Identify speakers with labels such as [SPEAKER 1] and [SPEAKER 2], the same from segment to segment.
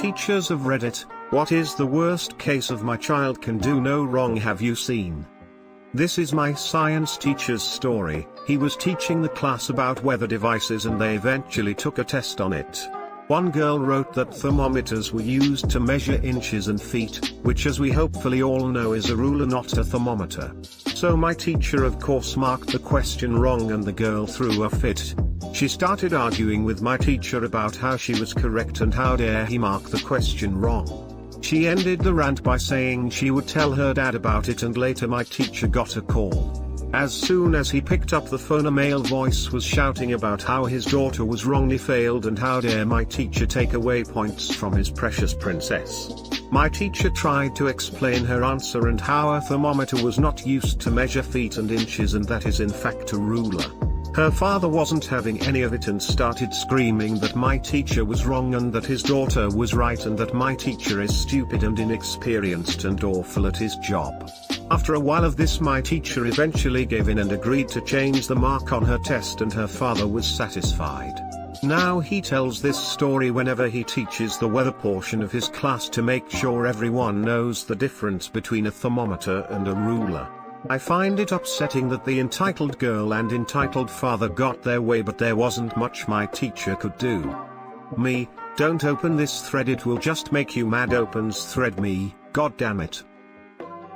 [SPEAKER 1] Teachers of Reddit, what is the worst case of my child can do no wrong have you seen? This is my science teacher's story. He was teaching the class about weather devices and they eventually took a test on it. One girl wrote that thermometers were used to measure inches and feet, which as we hopefully all know is a ruler not a thermometer. So my teacher of course marked the question wrong and the girl threw a fit. She started arguing with my teacher about how she was correct and how dare he mark the question wrong. She ended the rant by saying she would tell her dad about it, and later my teacher got a call. As soon as he picked up the phone, a male voice was shouting about how his daughter was wrongly failed and how dare my teacher take away points from his precious princess. My teacher tried to explain her answer and how a thermometer was not used to measure feet and inches and that is in fact a ruler. Her father wasn't having any of it and started screaming that my teacher was wrong and that his daughter was right and that my teacher is stupid and inexperienced and awful at his job. After a while of this, my teacher eventually gave in and agreed to change the mark on her test and her father was satisfied. Now he tells this story whenever he teaches the weather portion of his class to make sure everyone knows the difference between a thermometer and a ruler. I find it upsetting that the entitled girl and entitled father got their way, but there wasn't much my teacher could do. Me, don't open this thread, it will just make you mad. Opens thread me, god damn it.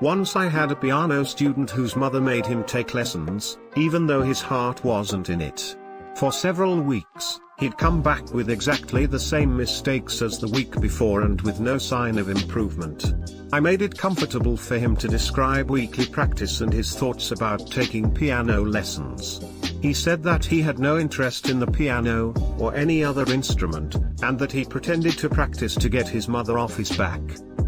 [SPEAKER 1] Once I had a piano student whose mother made him take lessons, even though his heart wasn't in it. For several weeks, he'd come back with exactly the same mistakes as the week before and with no sign of improvement. I made it comfortable for him to describe weekly practice and his thoughts about taking piano lessons. He said that he had no interest in the piano, or any other instrument, and that he pretended to practice to get his mother off his back.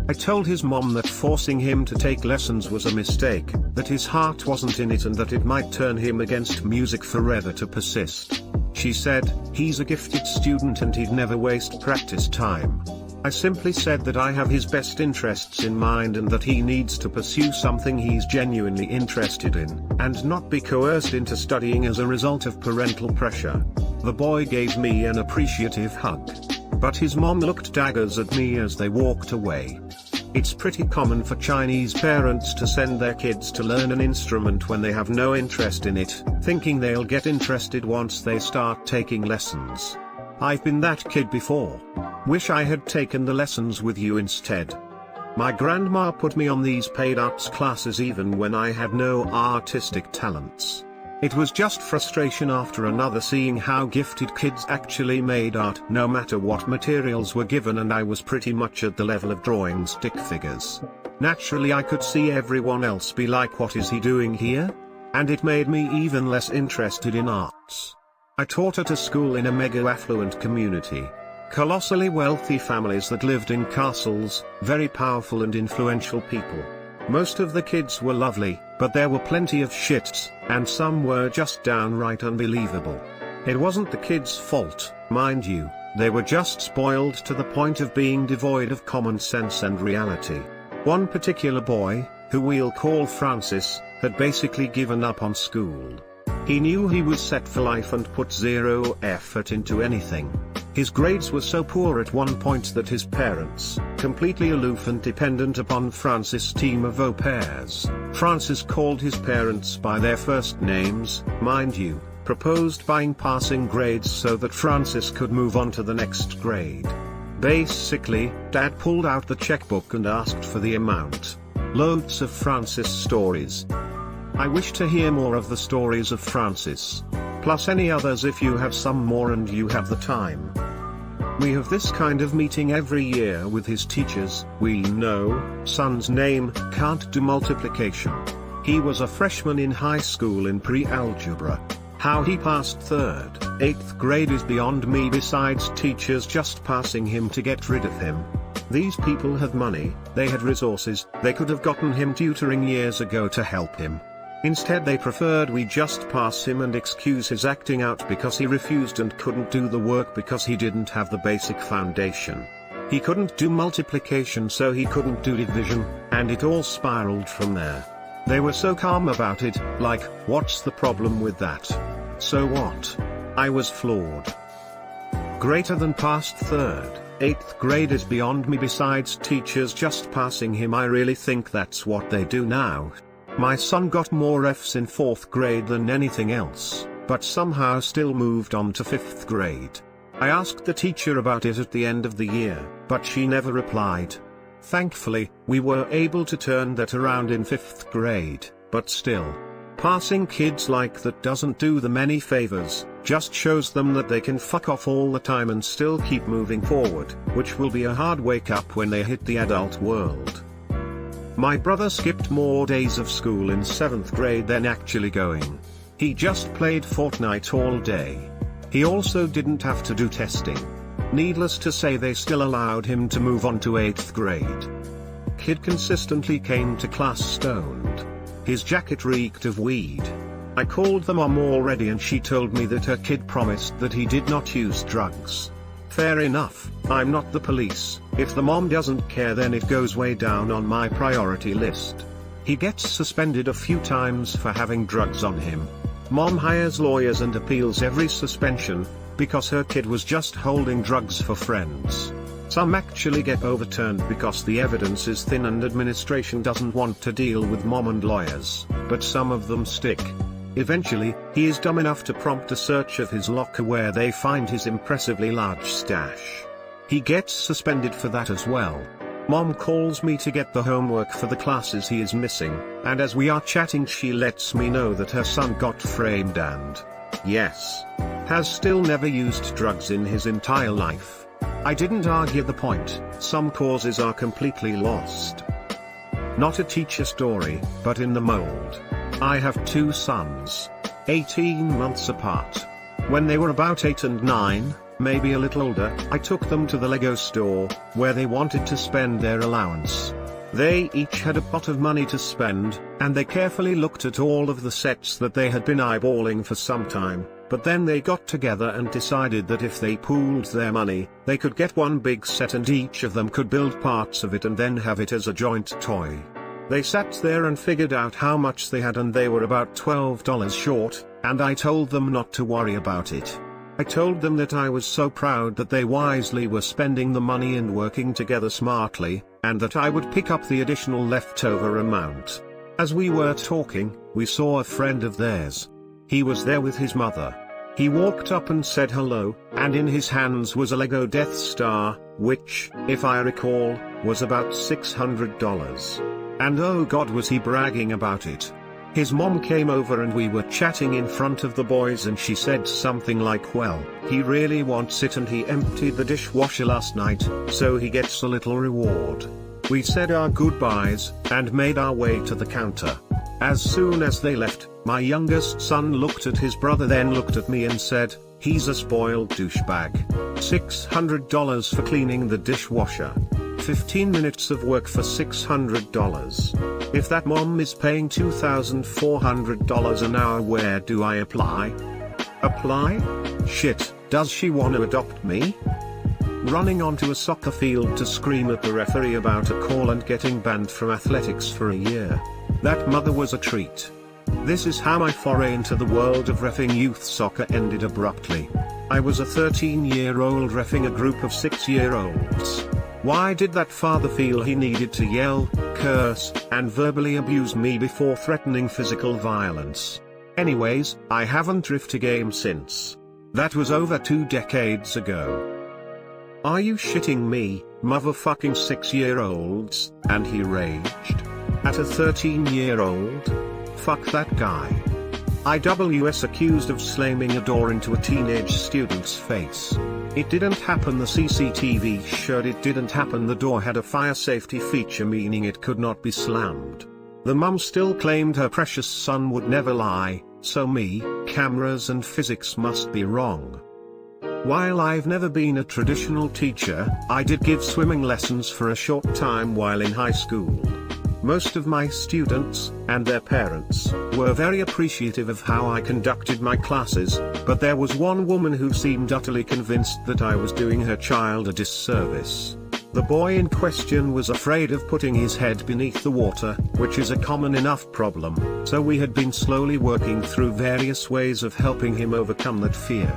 [SPEAKER 1] I told his mom that forcing him to take lessons was a mistake, that his heart wasn't in it and that it might turn him against music forever to persist. She said, he's a gifted student and he'd never waste practice time. I simply said that I have his best interests in mind and that he needs to pursue something he's genuinely interested in, and not be coerced into studying as a result of parental pressure. The boy gave me an appreciative hug. But his mom looked daggers at me as they walked away. It's pretty common for Chinese parents to send their kids to learn an instrument when they have no interest in it, thinking they'll get interested once they start taking lessons. I've been that kid before. Wish I had taken the lessons with you instead. My grandma put me on these paid arts classes even when I had no artistic talents. It was just frustration after another seeing how gifted kids actually made art no matter what materials were given, and I was pretty much at the level of drawing stick figures. Naturally I could see everyone else be like, what is he doing here? And it made me even less interested in arts. I taught at a school in a mega affluent community. Colossally wealthy families that lived in castles, very powerful and influential people. Most of the kids were lovely, but there were plenty of shits, and some were just downright unbelievable. It wasn't the kids' fault, mind you, they were just spoiled to the point of being devoid of common sense and reality. One particular boy, who we'll call Francis, had basically given up on school. He knew he was set for life and put zero effort into anything. His grades were so poor at one point that his parents, completely aloof and dependent upon Francis' team of au pairs, Francis called his parents by their first names, mind you, proposed buying passing grades so that Francis could move on to the next grade. Basically, Dad pulled out the checkbook and asked for the amount. Loads of Francis stories. I wish to hear more of the stories of Francis. Plus any others if you have some more and you have the time. We have this kind of meeting every year with his teachers. We know, son's name, can't do multiplication. He was a freshman in high school in pre-algebra. How he passed 3rd, 8th grade is beyond me, besides teachers just passing him to get rid of him. These people had money, they had resources, they could have gotten him tutoring years ago to help him. Instead they preferred we just pass him and excuse his acting out because he refused and couldn't do the work because he didn't have the basic foundation. He couldn't do multiplication, so he couldn't do division, and it all spiraled from there. They were so calm about it, like, what's the problem with that? So what? I was floored. Greater than past 3rd, 8th grade is beyond me. Besides teachers just passing him, I really think that's what they do now. My son got more F's in 4th grade than anything else, but somehow still moved on to 5th grade. I asked the teacher about it at the end of the year, but she never replied. Thankfully, we were able to turn that around in 5th grade, but still. Passing kids like that doesn't do them any favors, just shows them that they can fuck off all the time and still keep moving forward, which will be a hard wake up when they hit the adult world. My brother skipped more days of school in 7th grade than actually going. He just played Fortnite all day. He also didn't have to do testing. Needless to say, they still allowed him to move on to 8th grade. Kid consistently came to class stoned. His jacket reeked of weed. I called the mom already and she told me that her kid promised that he did not use drugs. Fair enough, I'm not the police. If the mom doesn't care, then it goes way down on my priority list. He gets suspended a few times for having drugs on him. Mom hires lawyers and appeals every suspension, because her kid was just holding drugs for friends. Some actually get overturned because the evidence is thin and administration doesn't want to deal with mom and lawyers, but some of them stick. Eventually, he is dumb enough to prompt a search of his locker where they find his impressively large stash. He gets suspended for that as well. Mom calls me to get the homework for the classes he is missing, and as we are chatting she lets me know that her son got framed and, yes, has still never used drugs in his entire life. I didn't argue the point, some causes are completely lost. Not a teacher story, but in the mold. I have 2 sons, 18 months apart. When they were about 8 and 9, maybe a little older, I took them to the Lego store, where they wanted to spend their allowance. They each had a pot of money to spend, and they carefully looked at all of the sets that they had been eyeballing for some time, but then they got together and decided that if they pooled their money, they could get one big set and each of them could build parts of it and then have it as a joint toy. They sat there and figured out how much they had and they were about $12 short, and I told them not to worry about it. I told them that I was so proud that they wisely were spending the money and working together smartly, and that I would pick up the additional leftover amount. As we were talking, we saw a friend of theirs. He was there with his mother. He walked up and said hello, and in his hands was a Lego Death Star, which, if I recall, was about $600. And oh God, was he bragging about it. His mom came over and we were chatting in front of the boys and she said something like, well, he really wants it and he emptied the dishwasher last night, so he gets a little reward. We said our goodbyes, and made our way to the counter. As soon as they left, my youngest son looked at his brother, then looked at me and said, he's a spoiled douchebag. $600 for cleaning the dishwasher. 15 minutes of work for $600. If that mom is paying $2,400 an hour, where do I apply? Apply? Shit, does she want to adopt me? Running onto a soccer field to scream at the referee about a call and getting banned from athletics for a year. That mother was a treat. This is how my foray into the world of reffing youth soccer ended abruptly. I was a 13-year-old reffing a group of 6-year-olds. Why did that father feel he needed to yell, curse, and verbally abuse me before threatening physical violence? Anyways, I haven't riffed a game since. That was over 2 decades ago. Are you shitting me, motherfucking 6-year-olds? And he raged. At a 13-year-old? Fuck that guy. IWS accused of slamming a door into a teenage student's face. It didn't happen, the CCTV showed it didn't happen. The door had a fire safety feature, meaning it could not be slammed. The mum still claimed her precious son would never lie, so me, cameras and physics must be wrong. While I've never been a traditional teacher, I did give swimming lessons for a short time while in high school. Most of my students, and their parents, were very appreciative of how I conducted my classes, but there was one woman who seemed utterly convinced that I was doing her child a disservice. The boy in question was afraid of putting his head beneath the water, which is a common enough problem, so we had been slowly working through various ways of helping him overcome that fear.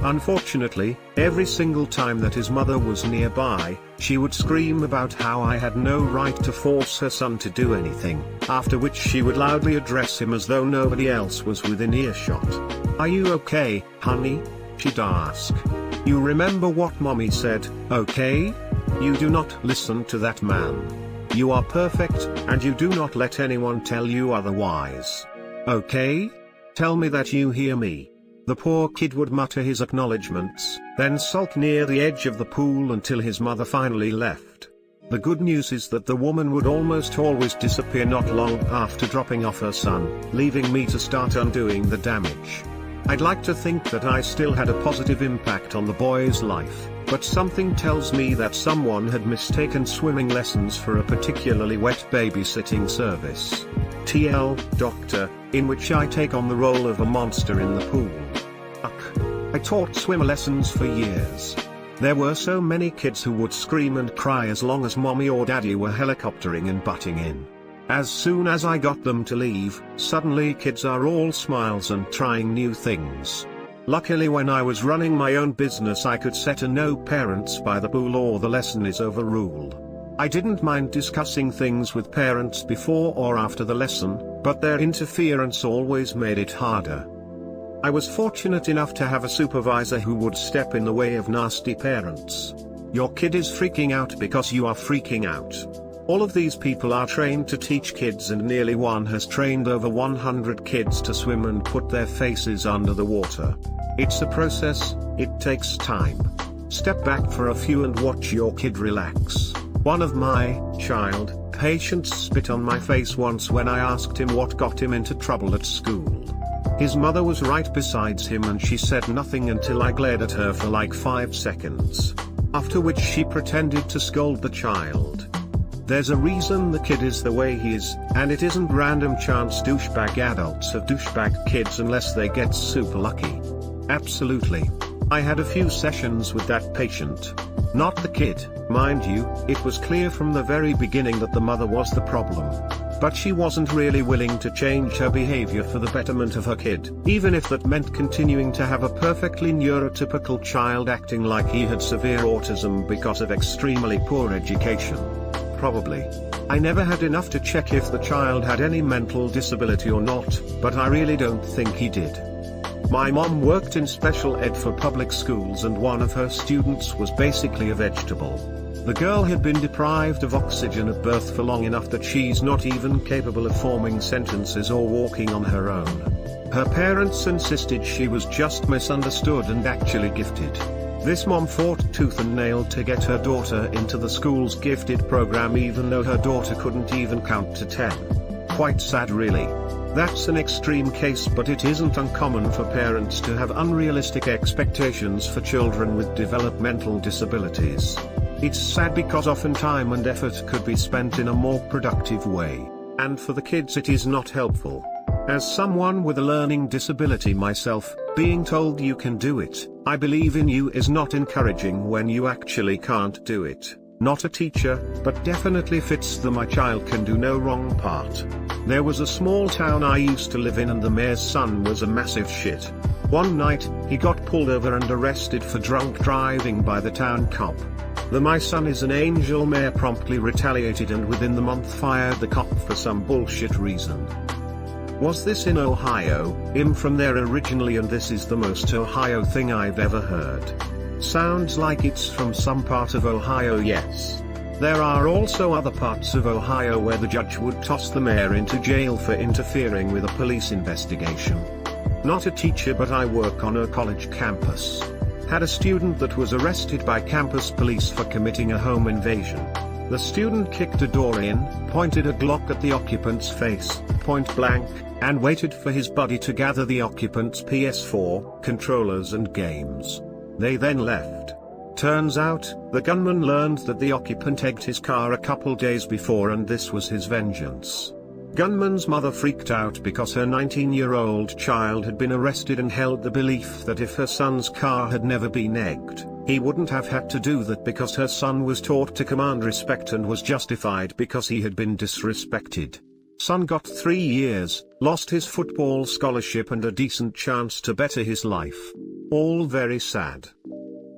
[SPEAKER 1] Unfortunately, every single time that his mother was nearby, she would scream about how I had no right to force her son to do anything, after which she would loudly address him as though nobody else was within earshot. "Are you okay, honey?" she'd ask. "You remember what mommy said, okay? You do not listen to that man. You are perfect, and you do not let anyone tell you otherwise. Okay? Tell me that you hear me." The poor kid would mutter his acknowledgements, then sulk near the edge of the pool until his mother finally left. The good news is that the woman would almost always disappear not long after dropping off her son, leaving me to start undoing the damage. I'd like to think that I still had a positive impact on the boy's life, but something tells me that someone had mistaken swimming lessons for a particularly wet babysitting service. TL, Doctor, in which I take on the role of a monster in the pool. I taught swimmer lessons for years. There were so many kids who would scream and cry as long as mommy or daddy were helicoptering and butting in. As soon as I got them to leave, suddenly kids are all smiles and trying new things. Luckily when I was running my own business I could set a no parents by the pool or the lesson is over rule. I didn't mind discussing things with parents before or after the lesson, but their interference always made it harder. I was fortunate enough to have a supervisor who would step in the way of nasty parents. Your kid is freaking out because you are freaking out. All of these people are trained to teach kids and nearly one has trained over 100 kids to swim and put their faces under the water. It's a process, it takes time. Step back for a few and watch your kid relax. One of my patients spit on my face once when I asked him what got him into trouble at school. His mother was right beside him and she said nothing until I glared at her for like 5 seconds. After which she pretended to scold the child. There's a reason the kid is the way he is, and it isn't random chance douchebag adults have douchebag kids unless they get super lucky. Absolutely. I had a few sessions with that patient. Not the kid, mind you, it was clear from the very beginning that the mother was the problem. But she wasn't really willing to change her behavior for the betterment of her kid, even if that meant continuing to have a perfectly neurotypical child acting like he had severe autism because of extremely poor education. Probably. I never had enough to check if the child had any mental disability or not, but I really don't think he did. My mom worked in special ed for public schools and one of her students was basically a vegetable. The girl had been deprived of oxygen at birth for long enough that she's not even capable of forming sentences or walking on her own. Her parents insisted she was just misunderstood and actually gifted. This mom fought tooth and nail to get her daughter into the school's gifted program even though her daughter couldn't even count to 10. Quite sad really. That's an extreme case, but it isn't uncommon for parents to have unrealistic expectations for children with developmental disabilities. It's sad because often time and effort could be spent in a more productive way, and for the kids it is not helpful. As someone with a learning disability myself, being told you can do it, I believe in you is not encouraging when you actually can't do it. Not a teacher, but definitely fits the my child can do no wrong part. There was a small town I used to live in and the mayor's son was a massive shit. One night, he got pulled over and arrested for drunk driving by the town cop. The my son is an angel mayor promptly retaliated and within the month fired the cop for some bullshit reason. Was this in Ohio? I'm from there originally and this is the most Ohio thing I've ever heard. Sounds like it's from some part of Ohio, yes. There are also other parts of Ohio where the judge would toss the mayor into jail for interfering with a police investigation. Not a teacher, but I work on a college campus. Had a student that was arrested by campus police for committing a home invasion. The student kicked a door in, pointed a Glock at the occupant's face, point blank, and waited for his buddy to gather the occupant's PS4, controllers and games. They then left. Turns out, the gunman learned that the occupant egged his car a couple days before and this was his vengeance. Gunman's mother freaked out because her 19-year-old child had been arrested and held the belief that if her son's car had never been egged, he wouldn't have had to do that because her son was taught to command respect and was justified because he had been disrespected. Son got 3 years, lost his football scholarship and a decent chance to better his life. All very sad.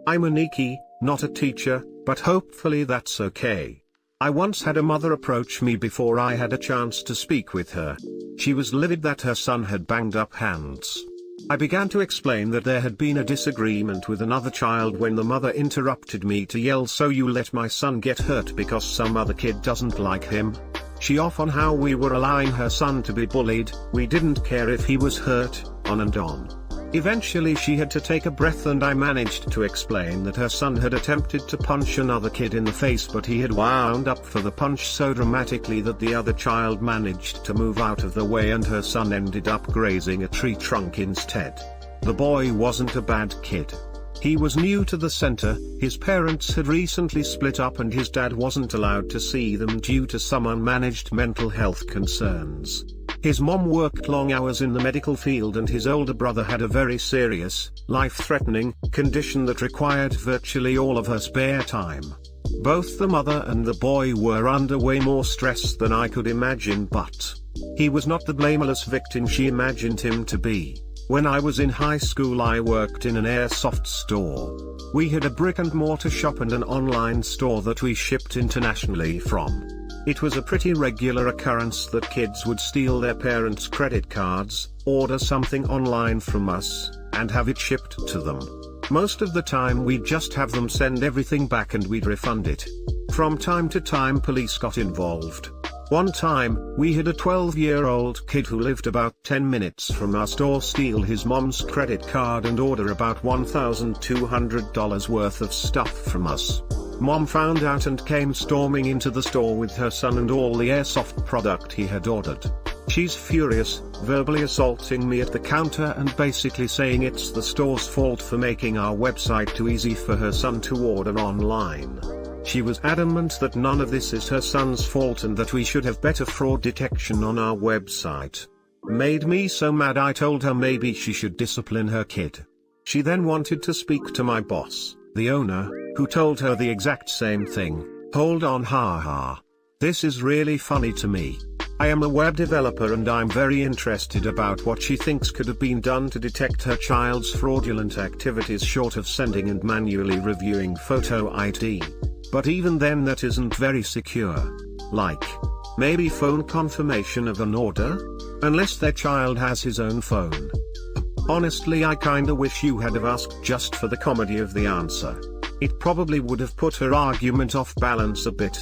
[SPEAKER 1] I'm a Nikki, not a teacher, but hopefully that's okay. I once had a mother approach me before I had a chance to speak with her. She was livid that her son had banged up hands. I began to explain that there had been a disagreement with another child when the mother interrupted me to yell, "So you let my son get hurt because some other kid doesn't like him?" She off on how we were allowing her son to be bullied, we didn't care if he was hurt, on and on. Eventually she had to take a breath and I managed to explain that her son had attempted to punch another kid in the face, but he had wound up for the punch so dramatically that the other child managed to move out of the way and her son ended up grazing a tree trunk instead. The boy wasn't a bad kid. He was new to the center, his parents had recently split up and his dad wasn't allowed to see them due to some unmanaged mental health concerns. His mom worked long hours in the medical field and his older brother had a very serious, life-threatening, condition that required virtually all of her spare time. Both the mother and the boy were under way more stress than I could imagine, but he was not the blameless victim she imagined him to be. When I was in high school I worked in an airsoft store. We had a brick-and-mortar shop and an online store that we shipped internationally from. It was a pretty regular occurrence that kids would steal their parents' credit cards, order something online from us, and have it shipped to them. Most of the time we'd just have them send everything back and we'd refund it. From time to time police got involved. One time, we had a 12-year-old kid who lived about 10 minutes from our store steal his mom's credit card and order about $1,200 worth of stuff from us. Mom found out and came storming into the store with her son and all the airsoft product he had ordered. She's furious, verbally assaulting me at the counter and basically saying it's the store's fault for making our website too easy for her son to order online. She was adamant that none of this is her son's fault and that we should have better fraud detection on our website. Made me so mad I told her maybe she should discipline her kid. She then wanted to speak to my boss, the owner, who told her the exact same thing. Hold on, haha. This is really funny to me. I am a web developer and I'm very interested about what she thinks could have been done to detect her child's fraudulent activities short of sending and manually reviewing photo ID. But even then that isn't very secure. Like, maybe phone confirmation of an order? Unless their child has his own phone. Honestly I kinda wish you had have asked just for the comedy of the answer. It probably would have put her argument off balance a bit.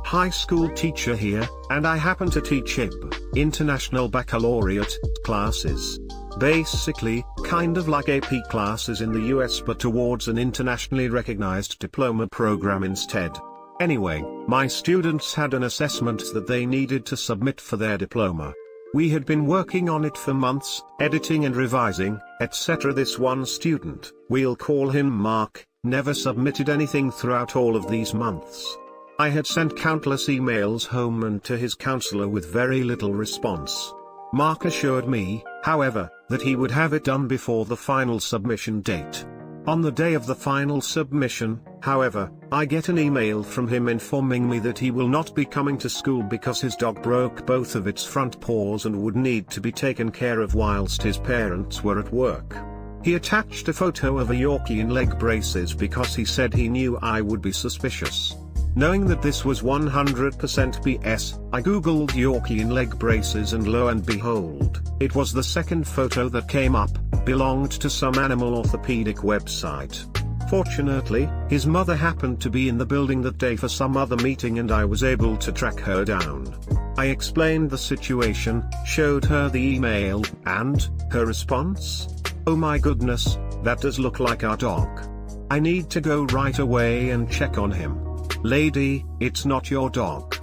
[SPEAKER 1] High school teacher here, and I happen to teach IB, International Baccalaureate, classes. Basically, kind of like AP classes in the US but towards an internationally recognized diploma program instead. Anyway, my students had an assessment that they needed to submit for their diploma. We had been working on it for months, editing and revising, etc. This one student, we'll call him Mark, never submitted anything throughout all of these months. I had sent countless emails home and to his counselor with very little response. Mark assured me, however, that he would have it done before the final submission date. On the day of the final submission, however, I get an email from him informing me that he will not be coming to school because his dog broke both of its front paws and would need to be taken care of whilst his parents were at work. He attached a photo of a Yorkie in leg braces because he said he knew I would be suspicious. Knowing that this was 100% BS, I googled Yorkie in leg braces and lo and behold, it was the second photo that came up, belonged to some animal orthopedic website. Fortunately, his mother happened to be in the building that day for some other meeting and I was able to track her down. I explained the situation, showed her the email, and, her response? Oh my goodness, that does look like our dog. I need to go right away and check on him. Lady, it's not your dog.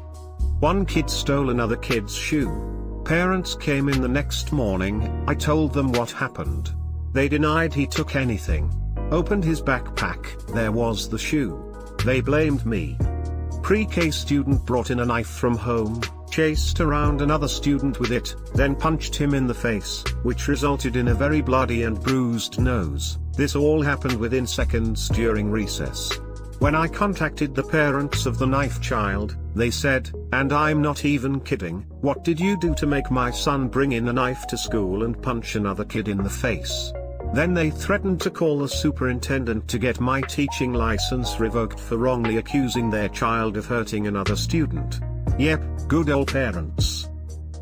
[SPEAKER 1] One kid stole another kid's shoe. Parents came in the next morning, I told them what happened. They denied he took anything. Opened his backpack, there was the shoe. They blamed me. Pre-K student brought in a knife from home, chased around another student with it, then punched him in the face, which resulted in a very bloody and bruised nose. This all happened within seconds during recess. When I contacted the parents of the knife child, they said, and I'm not even kidding, what did you do to make my son bring in a knife to school and punch another kid in the face? Then they threatened to call the superintendent to get my teaching license revoked for wrongly accusing their child of hurting another student. Yep, good old parents.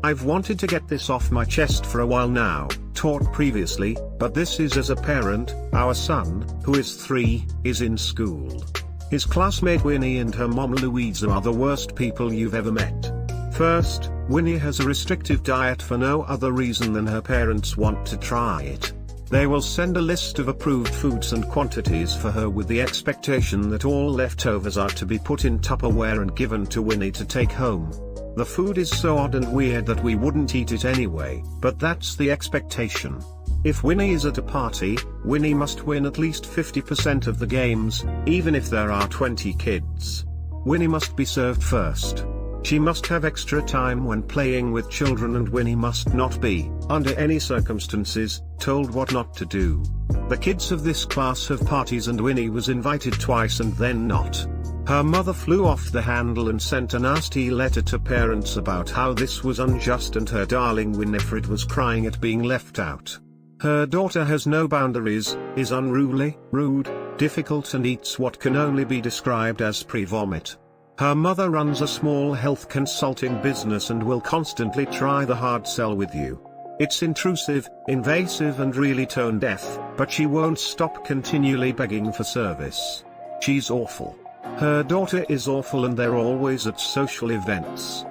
[SPEAKER 1] I've wanted to get this off my chest for a while now, taught previously, but this is as a parent. Our son, who is 3, is in school. His classmate Winnie and her mom Louisa are the worst people you've ever met. First, Winnie has a restrictive diet for no other reason than her parents want to try it. They will send a list of approved foods and quantities for her with the expectation that all leftovers are to be put in Tupperware and given to Winnie to take home. The food is so odd and weird that we wouldn't eat it anyway, but that's the expectation. If Winnie is at a party, Winnie must win at least 50% of the games, even if there are 20 kids. Winnie must be served first. She must have extra time when playing with children, and Winnie must not be, under any circumstances, told what not to do. The kids of this class have parties and Winnie was invited twice and then not. Her mother flew off the handle and sent a nasty letter to parents about how this was unjust and her darling Winifred was crying at being left out. Her daughter has no boundaries, is unruly, rude, difficult and eats what can only be described as pre-vomit. Her mother runs a small health consulting business and will constantly try the hard sell with you. It's intrusive, invasive and really tone deaf, but she won't stop continually begging for service. She's awful. Her daughter is awful and they're always at social events.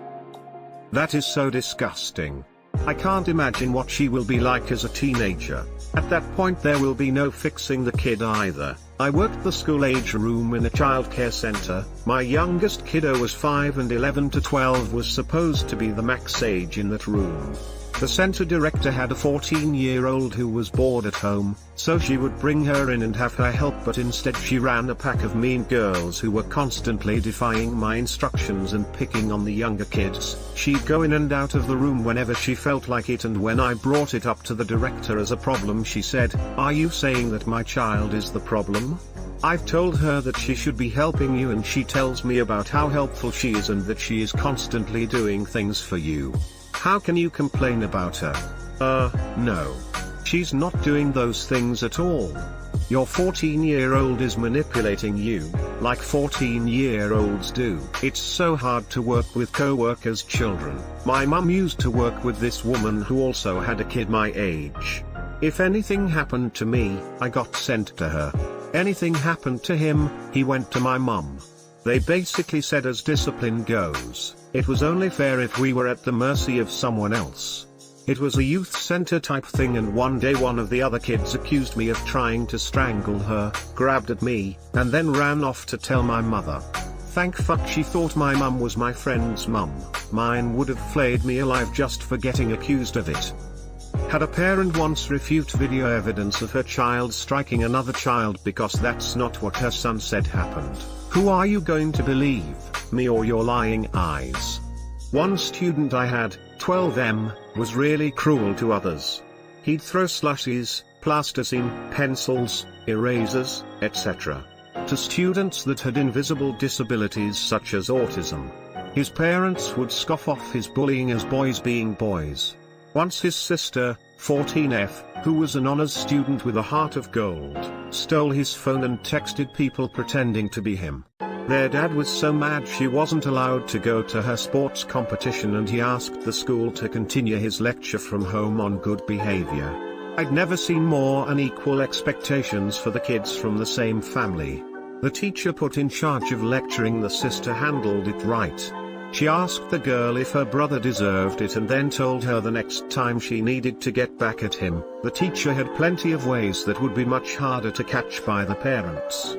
[SPEAKER 1] That is so disgusting. I can't imagine what she will be like as a teenager. At that point there will be no fixing the kid either. I worked the school age room in a childcare center. My youngest kiddo was 5 and 11 to 12 was supposed to be the max age in that room. The center director had a 14-year-old who was bored at home, so she would bring her in and have her help, but instead she ran a pack of mean girls who were constantly defying my instructions and picking on the younger kids. She'd go in and out of the room whenever she felt like it, and when I brought it up to the director as a problem she said, "Are you saying that my child is the problem? I've told her that she should be helping you and she tells me about how helpful she is and that she is constantly doing things for you. How can you complain about her?" No. She's not doing those things at all. Your 14-year-old is manipulating you, like 14-year-olds do. It's so hard to work with co-workers' children. My mum used to work with this woman who also had a kid my age. If anything happened to me, I got sent to her. Anything happened to him, he went to my mum. They basically said, as discipline goes, it was only fair if we were at the mercy of someone else. It was a youth center type thing, and one day one of the other kids accused me of trying to strangle her, grabbed at me, and then ran off to tell my mother. Thank fuck she thought my mum was my friend's mum. Mine would have flayed me alive just for getting accused of it. Had a parent once refute video evidence of her child striking another child because that's not what her son said happened. Who are you going to believe, me or your lying eyes? One student I had, 12M, was really cruel to others. He'd throw slushies, plasticine, pencils, erasers, etc. to students that had invisible disabilities such as autism. His parents would scoff off his bullying as boys being boys. Once his sister, 14F, who was an honors student with a heart of gold, stole his phone and texted people pretending to be him. Their dad was so mad she wasn't allowed to go to her sports competition, and he asked the school to continue his lecture from home on good behavior. I'd never seen more unequal expectations for the kids from the same family. The teacher put in charge of lecturing the sister handled it right. She asked the girl if her brother deserved it and then told her the next time she needed to get back at him. The teacher had plenty of ways that would be much harder to catch by the parents.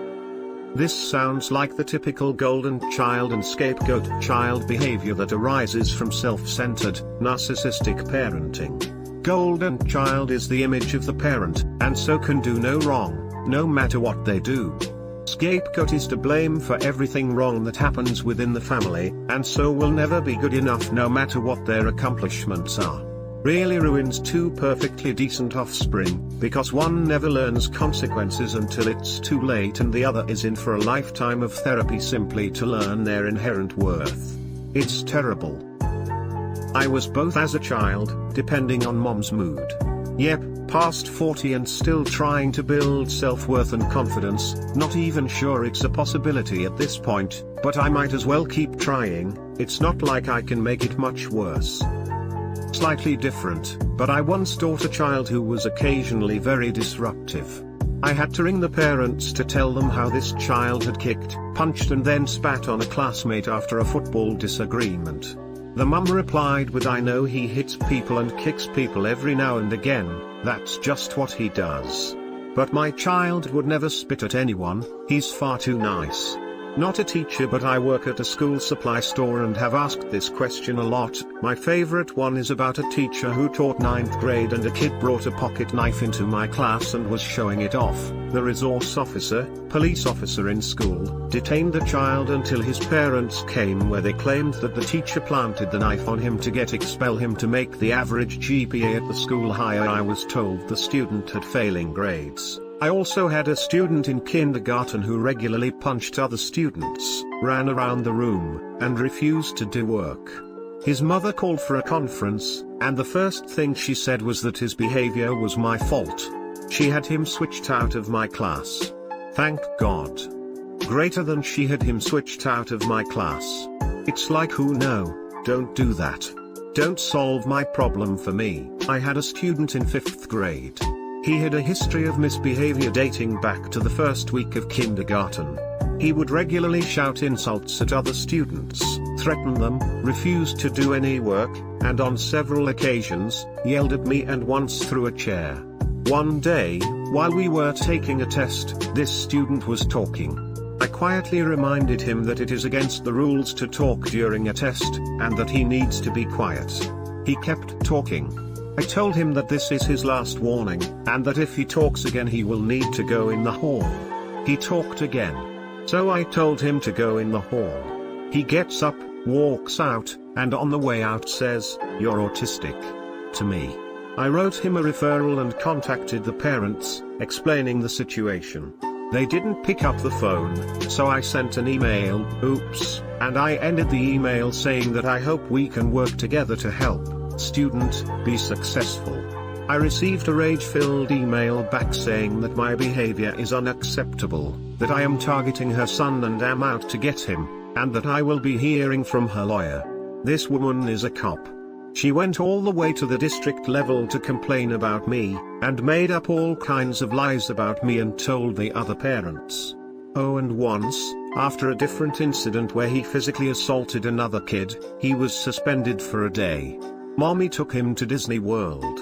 [SPEAKER 1] This sounds like the typical golden child and scapegoat child behavior that arises from self-centered, narcissistic parenting. Golden child is the image of the parent, and so can do no wrong, no matter what they do. Scapegoat is to blame for everything wrong that happens within the family, and so will never be good enough no matter what their accomplishments are. Really ruins two perfectly decent offspring, because one never learns consequences until it's too late and the other is in for a lifetime of therapy simply to learn their inherent worth. It's terrible. I was both as a child, depending on mom's mood. Yep, past 40 and still trying to build self-worth and confidence, not even sure it's a possibility at this point, but I might as well keep trying. It's not like I can make it much worse. Slightly different, but I once taught a child who was occasionally very disruptive. I had to ring the parents to tell them how this child had kicked, punched and then spat on a classmate after a football disagreement. The mum replied with, "I know he hits people and kicks people every now and again, that's just what he does. But my child would never spit at anyone, he's far too nice." Not a teacher, but I work at a school supply store and have asked this question a lot. My favorite one is about a teacher who taught 9th grade and a kid brought a pocket knife into my class and was showing it off. The resource officer, police officer in school, detained the child until his parents came, where they claimed that the teacher planted the knife on him to expel him to make the average GPA at the school higher. I was told the student had failing grades. I also had a student in kindergarten who regularly punched other students, ran around the room, and refused to do work. His mother called for a conference, and the first thing she said was that his behavior was my fault. She had him switched out of my class. Thank God. Greater than she had him switched out of my class. It's like, who no, don't do that. Don't solve my problem for me. I had a student in 5th grade. He had a history of misbehavior dating back to the first week of kindergarten. He would regularly shout insults at other students, threaten them, refuse to do any work, and on several occasions, yelled at me and once threw a chair. One day, while we were taking a test, this student was talking. I quietly reminded him that it is against the rules to talk during a test, and that he needs to be quiet. He kept talking. I told him that this is his last warning, and that if he talks again he will need to go in the hall. He talked again. So I told him to go in the hall. He gets up, walks out, and on the way out says, "You're autistic," to me. I wrote him a referral and contacted the parents, explaining the situation. They didn't pick up the phone, so I sent an email, oops, and I ended the email saying that I hope we can work together to help student be successful. I received a rage-filled email back saying that my behavior is unacceptable, that I am targeting her son and am out to get him, and that I will be hearing from her lawyer. This woman is a cop. She went all the way to the district level to complain about me, and made up all kinds of lies about me and told the other parents. Oh, and once, after a different incident where he physically assaulted another kid, he was suspended for a day. Mommy took him to Disney World.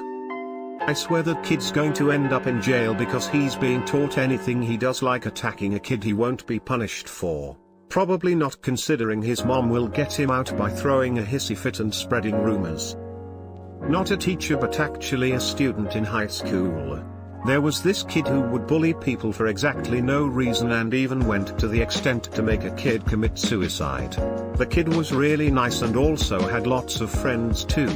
[SPEAKER 1] I swear that kid's going to end up in jail because he's being taught anything he does, like attacking a kid, he won't be punished for. Probably not, considering his mom will get him out by throwing a hissy fit and spreading rumors. Not a teacher, but actually a student in high school. There was this kid who would bully people for exactly no reason and even went to the extent to make a kid commit suicide. The kid was really nice and also had lots of friends too.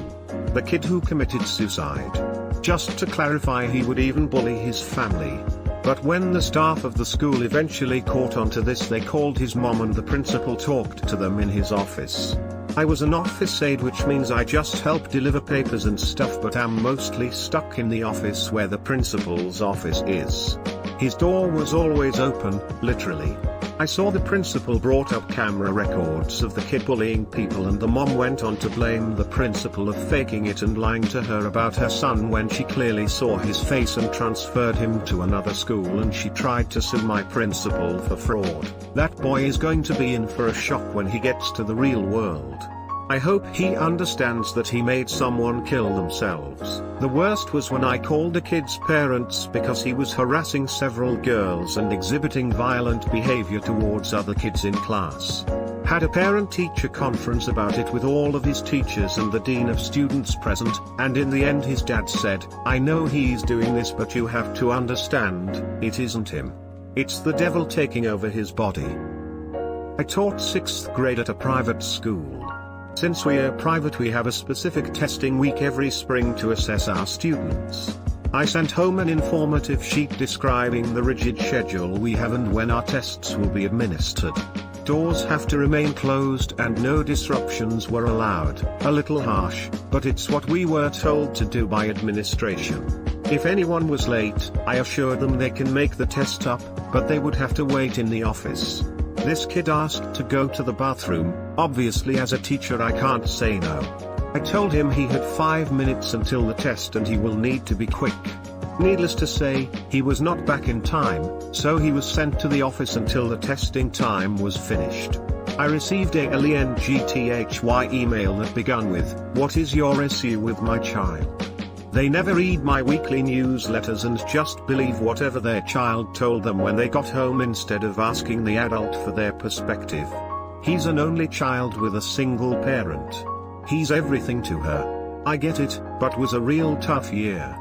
[SPEAKER 1] The kid who committed suicide. Just to clarify, he would even bully his family. But when the staff of the school eventually caught on to this, they called his mom and the principal talked to them in his office. I was an office aide, which means I just help deliver papers and stuff, but am mostly stuck in the office where the principal's office is. His door was always open, literally. I saw the principal brought up camera records of the kid bullying people, and the mom went on to blame the principal of faking it and lying to her about her son when she clearly saw his face, and transferred him to another school, and she tried to sue my principal for fraud. That boy is going to be in for a shock when he gets to the real world. I hope he understands that he made someone kill themselves. The worst was when I called the kid's parents because he was harassing several girls and exhibiting violent behavior towards other kids in class. Had a parent-teacher conference about it with all of his teachers and the dean of students present, and in the end his dad said, "I know he's doing this, but you have to understand, it isn't him. It's the devil taking over his body." I taught 6th grade at a private school. Since we are private, we have a specific testing week every spring to assess our students. I sent home an informative sheet describing the rigid schedule we have and when our tests will be administered. Doors have to remain closed and no disruptions were allowed. A little harsh, but it's what we were told to do by administration. If anyone was late, I assured them they can make the test up, but they would have to wait in the office. This kid asked to go to the bathroom. Obviously, as a teacher I can't say no. I told him he had 5 minutes until the test and he will need to be quick. Needless to say, he was not back in time, so he was sent to the office until the testing time was finished. I received a LENGTHY email that began with, "What is your issue with my child?" They never read my weekly newsletters and just believe whatever their child told them when they got home instead of asking the adult for their perspective. He's an only child with a single parent. He's everything to her. I get it, but was a real tough year.